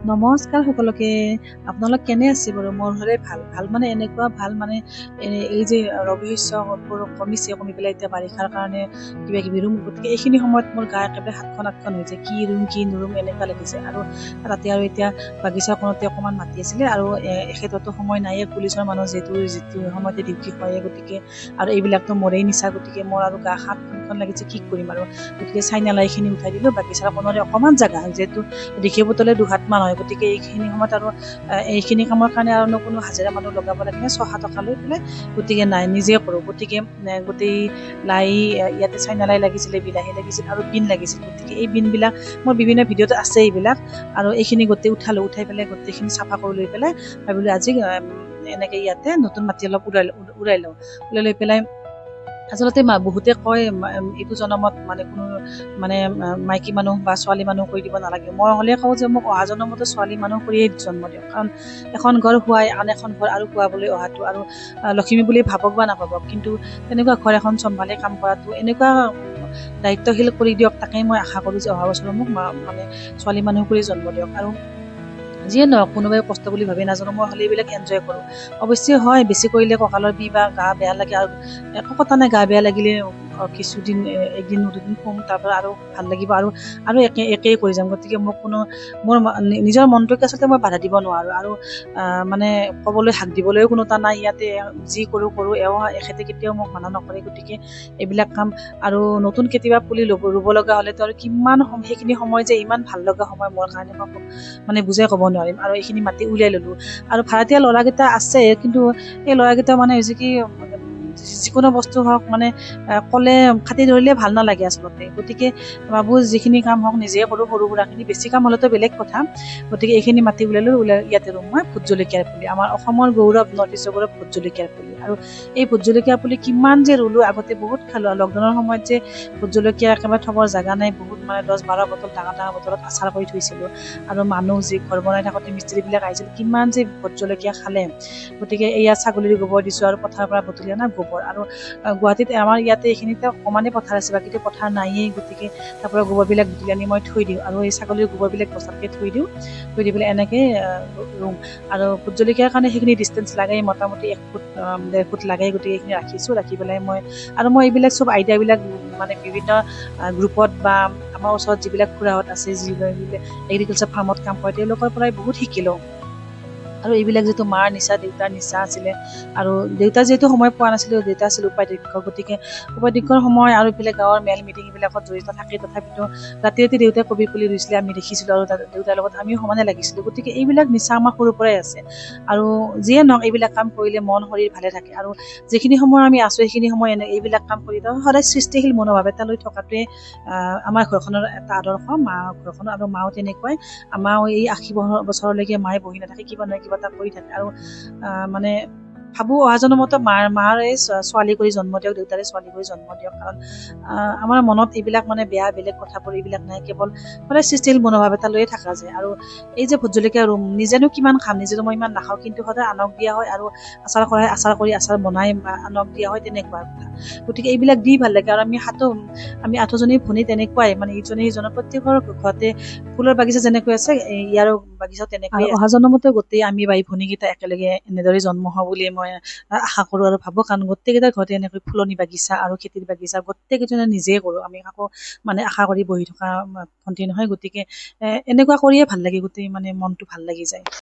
নমস্কাৰ সকলোকে। আপোনালোক কেনে আছে বাৰু? মোৰ হ'লে ভাল ভাল মানে এনেকুৱা ভাল মানে এই যে ৰবি শস্যবোৰ কমি পেলাই এতিয়া বাৰিষাৰ কাৰণে কিবা কিবি ৰুম, গতিকে এইখিনি সময়ত মোৰ গা একেবাৰে সাতখন আঠখন হৈ যায়, কি ৰুম কি নুৰুম এনেকুৱা লাগিছে। আৰু তাতে আৰু এতিয়া বাগিচাখনতে অকণমান মাতি আছিলে, আৰু এখেততো সময় নাইয়ে, পুলিচৰ মানুহ যিটো সময়তে ডিউটি হয়ে, গতিকে আৰু এইবিলাকতো মোৰেই নিচা, গতিকে মোৰ আৰু গা সাতখন লাগিছে, কি কৰিম আৰু। গতিকে চাইনালাইখিনি উঠাই দিলোঁ, বাগিচাৰ কোণৰে অকণমান জেগা, যিহেতু দেখিব তলে দুহাত মান হয়, গতিকে এইখিনি সময়ত আৰু এইখিনি কামৰ কাৰণে আৰু কোনো হাজিৰা মানুহ লগাব লাগে নে 6 টকা লৈ পেলাই, গতিকে নাই, নিজে কৰোঁ। গতিকে গোটেই লাই ইয়াতে চাইনা লাই লাগিছিলে, বিলাহী লাগিছিল আৰু বিন লাগিছিল, গতিকে এই বিনবিলাক মোৰ বিভিন্ন ভিডিঅ'ত আছে এইবিলাক। আৰু এইখিনি গোটেই উঠাই পেলাই গোটেইখিনি চাফা কৰি লৈ পেলাই ভাবিলোঁ আজি এনেকে ইয়াতে নতুন মাটি অলপ উৰাই লওঁ, লৈ পেলাই আচলতে বহুতে কয় এইটো জনমত মানে কোনো মানে মাইকী মানুহ বা ছোৱালী মানুহ কৰি দিব নালাগে। মই হ'লে কওঁ যে মোক অহা জনমতো ছোৱালী মানুহ কৰিয়েই জন্ম দিয়ক, কাৰণ এখন ঘৰ শুৱাই আন এখন ঘৰ আৰু শুৱাবলৈ অহাটো, আৰু লক্ষ্মী বুলি ভাবক বা নাভাবক, কিন্তু তেনেকুৱা ঘৰ এখন চম্ভালি কাম কৰাটো এনেকুৱা দায়িত্বশীল কৰি দিয়ক, তাকেই মই আশা কৰোঁ যে অহা বছৰ মোক মানে ছোৱালী মানুহ কৰি জন্ম দিয়ক। আৰু যিয়ে নহওক, কোনোবাই কষ্ট বুলি ভাবি নাজানো, মই হ'লে এইবিলাক এনজয় কৰোঁ। অৱশ্যে হয়, বেছি কৰিলে কঁকালৰ বিষ বা গা বেয়া লাগে, আৰু একো কথা নাই, গা বেয়া লাগিলে কিছুদিন একদিন দুদিন শুম, তাৰপৰা আৰু ভাল লাগিব, আৰু একেই কৰি যাম। গতিকে মোক মোৰ নিজৰ মনটোকে আচলতে মই বাধা দিব নোৱাৰোঁ, আৰু মানে ক'বলৈ হাক দিবলৈও কোনো এটা নাই ইয়াতে, যি কৰোঁ এখেতে কেতিয়াও মোক মানা নকৰে। গতিকে এইবিলাক কাম, আৰু নতুন কেতিয়াবা পুলি ৰুব লগা হ'লেতো আৰু কিমান সেইখিনি সময় যে ইমান ভাল লগা সময় মোৰ কাৰণে, মই মানে বুজাই ক'ব নোৱাৰিম। আৰু এইখিনি মাটি উলিয়াই ল'লোঁ, আৰু ভাড়াতীয়া ল'ৰাকেইটা আছে, কিন্তু এই ল'ৰাকেইটা মানে হৈছে কি, যিকোনো বস্তু হওক মানে ক'লে খাতি ধৰিলে ভাল নালাগে আচলতে। গতিকে ভাবোঁ যিখিনি কাম হওক নিজে কৰোঁ, সৰু সুৰাখিনি, বেছি কাম হ'লেতো বেলেগ কথা। গতিকে এইখিনি মাটি উলিয়ালোঁ, ইয়াতে ৰুম মই ভোট জলকীয়াৰ পুলি, আমাৰ অসমৰ গৌৰৱ, নৰ্থ ইষ্টৰ গৌৰৱ ভোট জলকীয়াৰ পুলি। আৰু এই ভোট জলকীয়াৰ পুলি কিমান যে ৰুলোঁ, আগতে বহুত খালোঁ, আৰু লকডাউনৰ সময়ত যে ভোট জলকীয়া একেবাৰে থবৰ জেগা নাই, বহুত মানে 10-12 বটল ডাঙৰ বটলত আচাৰ কৰি থৈছিলোঁ। আৰু মানুহ যি ঘৰ বনাই থাকোঁতে মিস্ত্ৰীবিলাক আহিছিল, কিমান যে ভোট জলকীয়া খালে। গতিকে এয়া ছাগলীৰ গোবৰ দিছোঁ, আৰু পথাৰৰ পৰা বুটলি অনা গোবৰ। আৰু গুৱাহাটীত আমাৰ ইয়াতে এইখিনিতে অকণমানেই পথাৰ আছে, বাকীতো পথাৰ নায়েই, গতিকে তাৰ পৰা গোবৰবিলাক বুটলি আনি মই থৈ দিওঁ, আৰু এই ছাগলীৰ গোবৰবিলাক বস্তাতকৈ থৈ দি পেলাই এনেকৈ ৰুম। আৰু ভোট জলকীয়াৰ কাৰণে সেইখিনি ডিষ্টেঞ্চ লাগেই, মোটামুটি 1 ফুট 1.5 ফুট লাগেই, গতিকে এইখিনি ৰাখিছোঁ। ৰাখি পেলাই মই এইবিলাক চব আইডিয়াবিলাক মানে বিভিন্ন গ্ৰুপত বা আমাৰ ওচৰত যিবিলাক খুৰাহঁত আছে, যিবিলাক এগ্ৰিকালচাৰ ফাৰ্মত কাম কৰে, তেওঁলোকৰ পৰাই বহুত শিকিলোঁ। আৰু এইবিলাক যিটো মাৰ নিচা, দেউতাৰ নিচা আছিলে, আৰু দেউতা যিহেতু সময় পোৱা নাছিলোঁ, দেউতা আছিল উপাধ্যক্ষ, গতিকে উপাধ্যক্ষৰ সময় আৰু এইফালে গাঁৱৰ মেল মিটিং এইবিলাকত জড়িত থাকে, তথাপিতো ৰাতি দেউতাই কবি পুলি ৰুইছিলে, আমি দেখিছিলোঁ, আৰু দেউতাৰ লগত আমিও সমানে লাগিছিলোঁ। গতিকে এইবিলাক নিচা আমাৰ সৰুৰ পৰাই আছে, আৰু যিয়ে নহওক এইবিলাক কাম কৰিলে মন শৰীৰ ভালে থাকে। আৰু যিখিনি সময় আমি আছোঁ, সেইখিনি সময় এইবিলাক কাম কৰি সদায় সৃষ্টিশীল মনোভাৱ এটা লৈ থকাটোৱে আমাৰ ঘৰখনৰ এটা আদৰ্শ, ঘৰখনৰ, আৰু মাও তেনেকুৱাই। আমাৰো এই 80 বছৰলৈকে মায়ে বহি নাথাকে, কিবা নহয় কিবা এটা কৰি থাকে। আৰু মানে ভাবোঁ অহা জনমতো মাৰে ছোৱালী কৰি জন্ম দিয়ক, দেউতাৰে ছোৱালী কৰি জন্ম দিয়ক, কাৰণ আমাৰ মনত এইবিলাক মানে বেয়া বেলেগ কথাবোৰ এইবিলাক নাই, কেৱল সদায় সৃষ্টিশীল মনোভাৱ এটা লৈয়ে থকা যায়। আৰু এই যে ভোট জলকীয়া ৰুম, নিজেনো কিমান খাম, নিজেনো মই ইমান নাখাওঁ, কিন্তু সদায় আনক দিয়া হয়, আৰু আচাৰ বনাই আনক দিয়া হয়, তেনেকুৱা কথা। গতিকে এইবিলাক দি ভাল লাগে। আৰু আমি 8জনী ভনী তেনেকুৱাই, মানে ইজনে সিজনৰ প্ৰত্যেকৰ ঘৰতে ফুলৰ বাগিচা যেনেকৈ আছে, ইয়াৰো বাগিচাও তেনেকৈ। অহা জনমতো গোটেই আমি বাই ভনীকেইটা একেলগে এনেদৰে জন্ম হওঁ বুলি মই আশা কৰোঁ, আৰু ভাবোঁ, কাৰণ গোটেইকেইটাৰ ঘৰতে এনেকৈ ফুলনি বাগিচা আৰু খেতিৰ বাগিচা গোটেইকেইজনে নিজেই কৰোঁ। আমি কাকো মানে আশা কৰি বহি থকা ভণ্টি নহয়, গতিকে এনেকুৱা কৰিয়ে ভাল লাগে, গোটেই মানে মনটো ভাল লাগি যায়।